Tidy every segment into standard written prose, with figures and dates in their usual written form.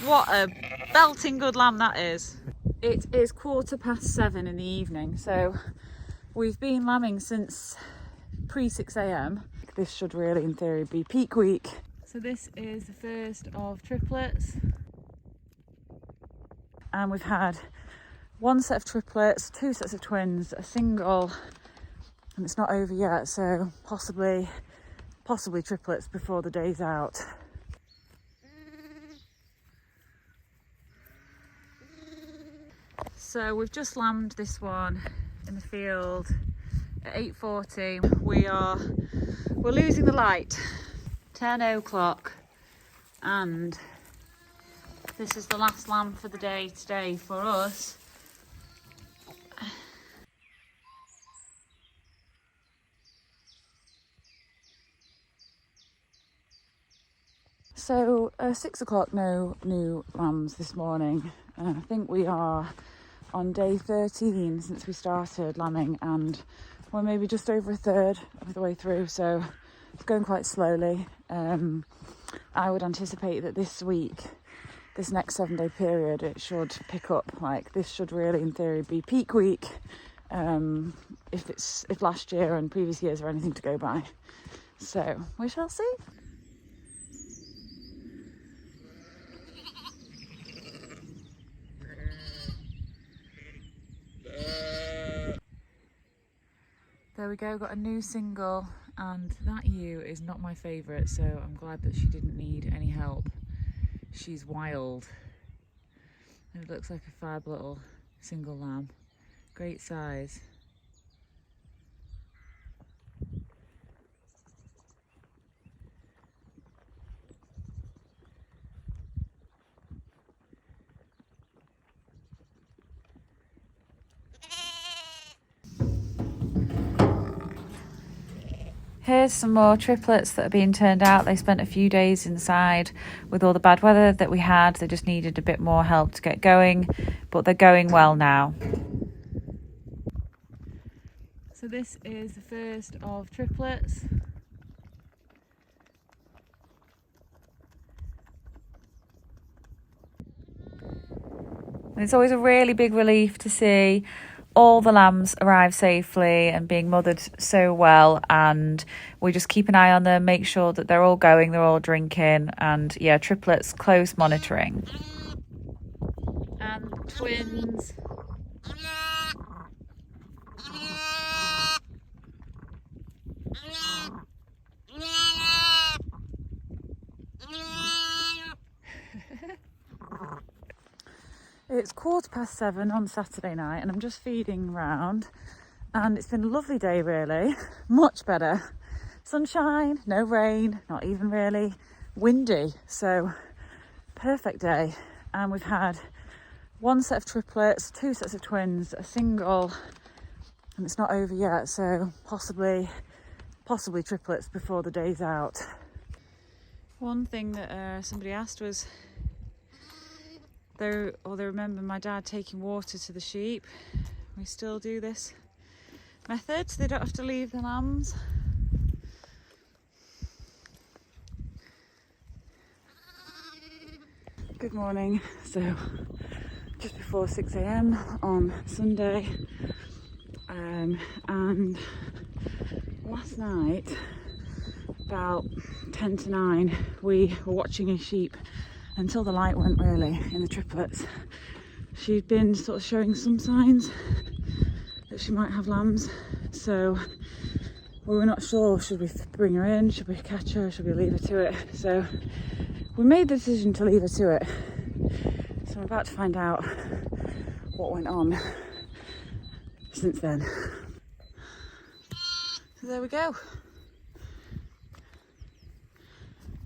What a belting good lamb that is. It is 7:15 in the evening, so we've been lambing since pre 6 a.m. This should really, in theory, be peak week. So this is the first of triplets. And we've had one set of triplets, two sets of twins, a single, and it's not over yet, so possibly triplets before the day's out. So we've just lambed this one in the field at 8:40. We're losing the light. 10 o'clock, and this is the last lamb for the day today for us. So 6 o'clock, no new lambs this morning. I think we are on day 13 since we started lambing, and we're maybe just over a third of the way through, so it's going quite slowly. I would anticipate that this week, this next 7-day period, it should pick up. Like, this should really, in theory, be peak week, if last year and previous years are anything to go by. So we shall see. There we go, got a new single, and that ewe is not my favourite, so I'm glad that she didn't need any help. She's wild. And it looks like a fab little single lamb. Great size. Here's some more triplets that are being turned out. They spent a few days inside with all the bad weather that we had. They just needed a bit more help to get going, but they're going well now. So this is the first of triplets. And it's always a really big relief to see all the lambs arrive safely and being mothered so well, and we just keep an eye on them, make sure that they're all going, they're all drinking, and yeah, triplets, close monitoring. And twins. It's 7:15 on Saturday night, and I'm just feeding round, and it's been a lovely day really, much better. Sunshine, no rain, not even really, windy, so perfect day. And we've had one set of triplets, two sets of twins, a single, and it's not over yet, so possibly triplets before the day's out. One thing that somebody asked was, they remember my dad taking water to the sheep. We still do this method, so they don't have to leave the lambs. Good morning. So just before 6 a.m. on Sunday, and last night about 10 to 9 we were watching a sheep until the light went really in the triplets. She'd been sort of showing some signs that she might have lambs, so we were not sure, should we bring her in, should we catch her, should we leave her to it. So we made the decision to leave her to it. So I'm about to find out what went on since then. So there we go.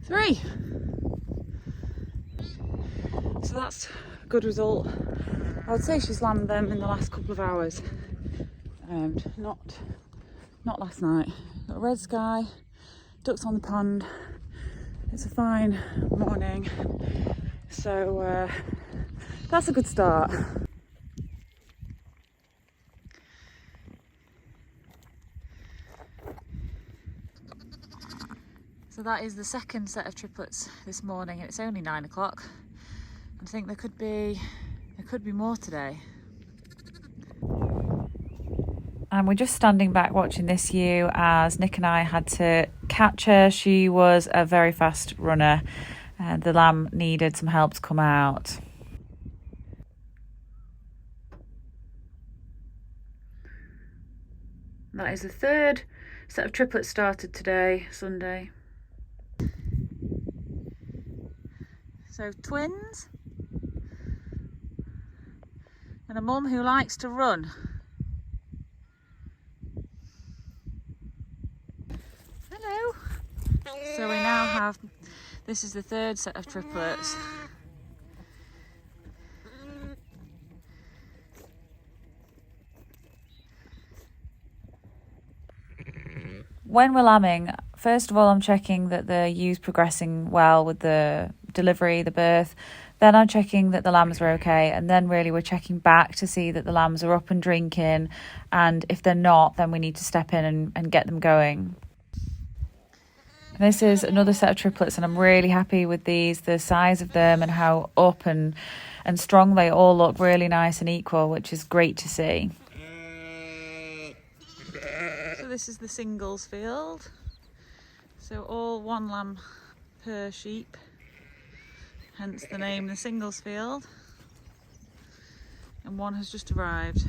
3. So that's a good result. I would say she's lambed them in the last couple of hours. Not last night. Got a red sky, ducks on the pond. It's a fine morning. So that's a good start. So that is the second set of triplets this morning, and it's only 9 o'clock. I think there could be more today. And we're just standing back watching this ewe as Nick and I had to catch her. She was a very fast runner and the lamb needed some help to come out. That is the third set of triplets started today, Sunday. So twins and a mum who likes to run. Hello. So we now have, this is the third set of triplets. When we're lambing, first of all, I'm checking that the ewe's progressing well with the delivery, the birth. Then I'm checking that the lambs are okay. And then really we're checking back to see that the lambs are up and drinking. And if they're not, then we need to step in and get them going. This is another set of triplets and I'm really happy with these, the size of them and how up and strong they all look, really nice and equal, which is great to see. So this is the singles field. So all one lamb per sheep, hence the name the singles field. And one has just arrived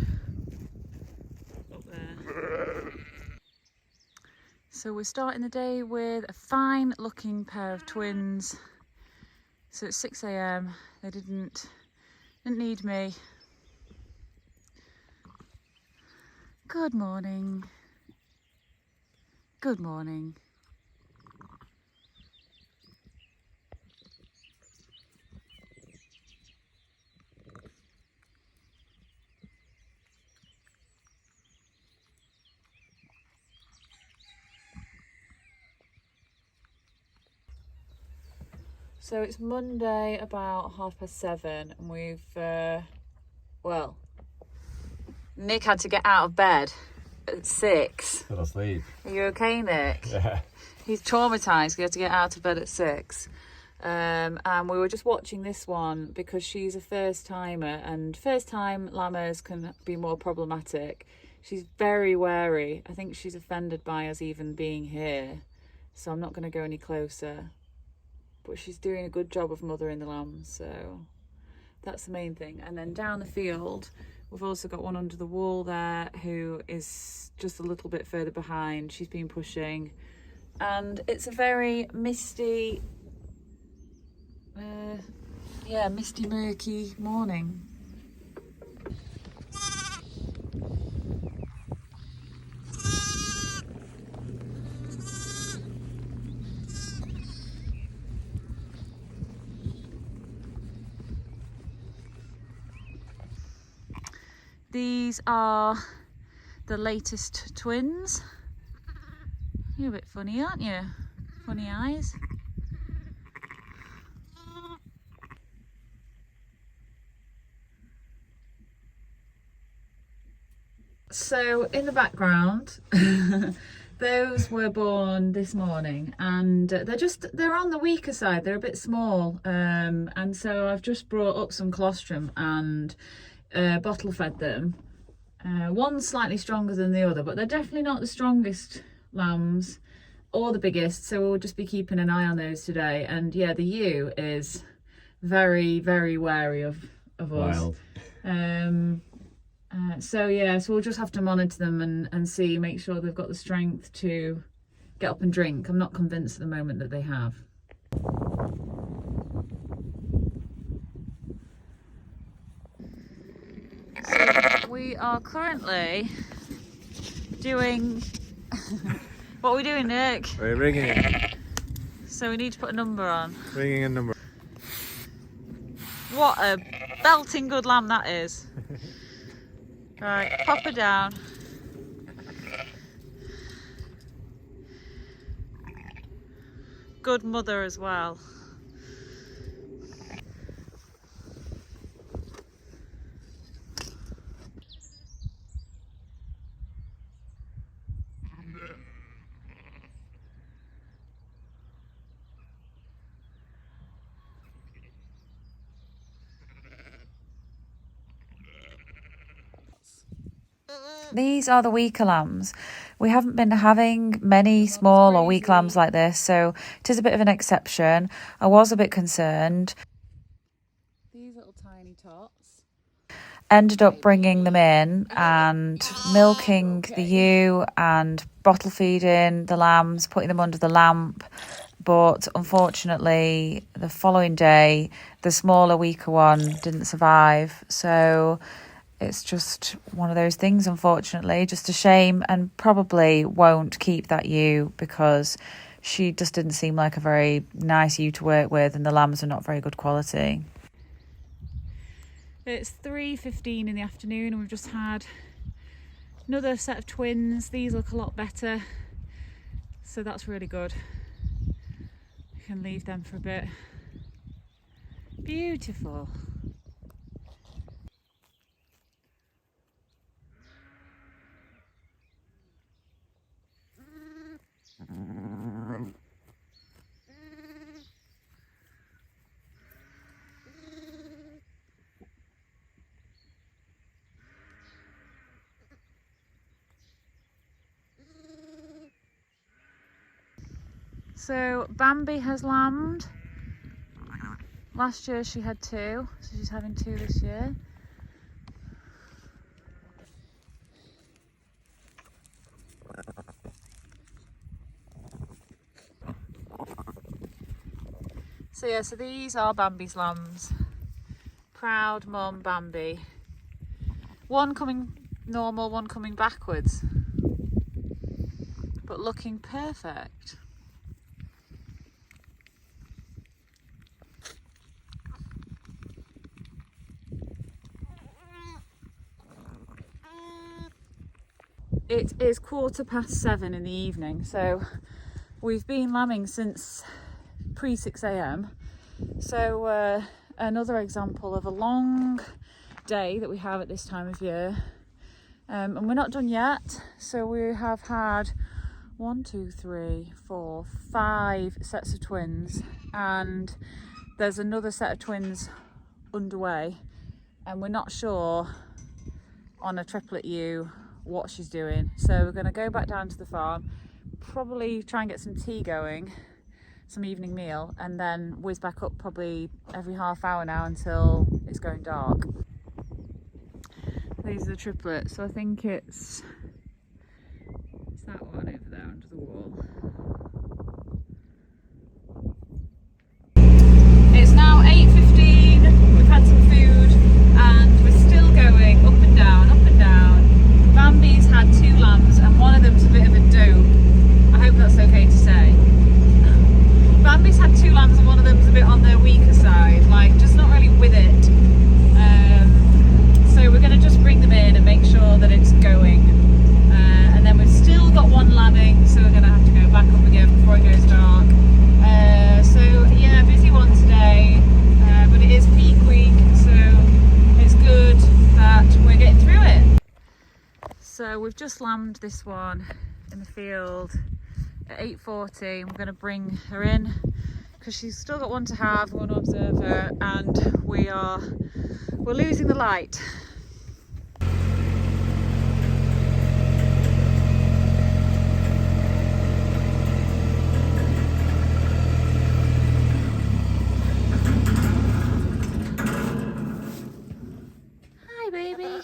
up there. So we're starting the day with a fine looking pair of twins. So it's 6 AM, they didn't need me. Good morning. Good morning. So it's Monday about 7:30 and we've, well, Nick had to get out of bed at 6. Fell asleep. Are you okay, Nick? Yeah. He's traumatised. He had to get out of bed at 6. And we were just watching this one because she's a first timer and first time lambers can be more problematic. She's very wary. I think she's offended by us even being here. So I'm not going to go any closer. But she's doing a good job of mothering the lambs, so that's the main thing. And then down the field, we've also got one under the wall there who is just a little bit further behind. She's been pushing. And it's a very misty, misty, murky morning. These are the latest twins. You're a bit funny, aren't you? Funny eyes. So in the background, those were born this morning and they're on the weaker side. They're a bit small. And so I've just brought up some colostrum and bottle fed them. One's slightly stronger than the other, but they're definitely not the strongest lambs or the biggest, so we'll just be keeping an eye on those today. And yeah, the ewe is very, very wary of us. Wild. So we'll just have to monitor them and see, make sure they've got the strength to get up and drink. I'm not convinced at the moment that they have. We are currently doing what are we doing, Nick? We're ringing it. So we need to put a number on. Ringing a number. What a belting good lamb that is. Right, pop her down. Good mother as well. These are the weaker lambs. We haven't been having many small or weak lambs like this, so it is a bit of an exception. I was a bit concerned. These little tiny tots. Ended up bringing them in and milking the ewe and bottle feeding the lambs, putting them under the lamp. But unfortunately, the following day, the smaller, weaker one didn't survive. So it's just one of those things, unfortunately. Just a shame, and probably won't keep that ewe because she just didn't seem like a very nice ewe to work with, and the lambs are not very good quality. It's 3:15 in the afternoon and we've just had another set of twins. These look a lot better, so that's really good. We can leave them for a bit. Beautiful. So Bambi has lambed. Last year she had 2, so she's having 2 this year. So yeah, so these are Bambi's lambs. Proud mum Bambi. One coming normal, one coming backwards. But looking perfect. It is 7:15 in the evening, so we've been lambing since pre-6 a.m. So another example of a long day that we have at this time of year, and we're not done yet. So we have had 1, 2, 3, 4, 5 sets of twins, and there's another set of twins underway, and we're not sure on a triplet ewe what she's doing. So we're going to go back down to the farm, probably try and get some tea going, some evening meal, and then whiz back up probably every half hour now until it's going dark. These are the triplets, so I think it's that one over there under the wall. It's now 8:15, we've had some food and we're still going up and down, up and down. Bambi's had 2 lambs and one of them's a bit of a dope. I hope that's okay to say. Bambi's had 2 lambs and one of them's a bit on the weaker side, like just not really with it. So we're going to just bring them in and make sure that it's going. And then we've still got 1 lambing, so we're going to have to go back up again before it goes dark. So yeah, busy one today, but it is peak week, so it's good that we're getting through it. So we've just lambed this one in the field at 8:40. We're going to bring her in because she's still got one to have, one to observe her, and we're losing the light. Hi, baby.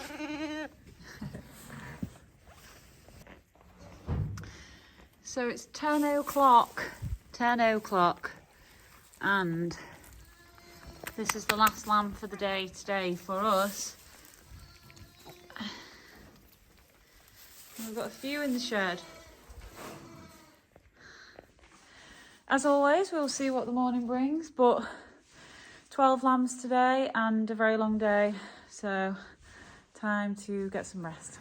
So it's 10 o'clock, and this is the last lamb for the day today for us. We've got a few in the shed. As always, we'll see what the morning brings, but 12 lambs today and a very long day, so time to get some rest.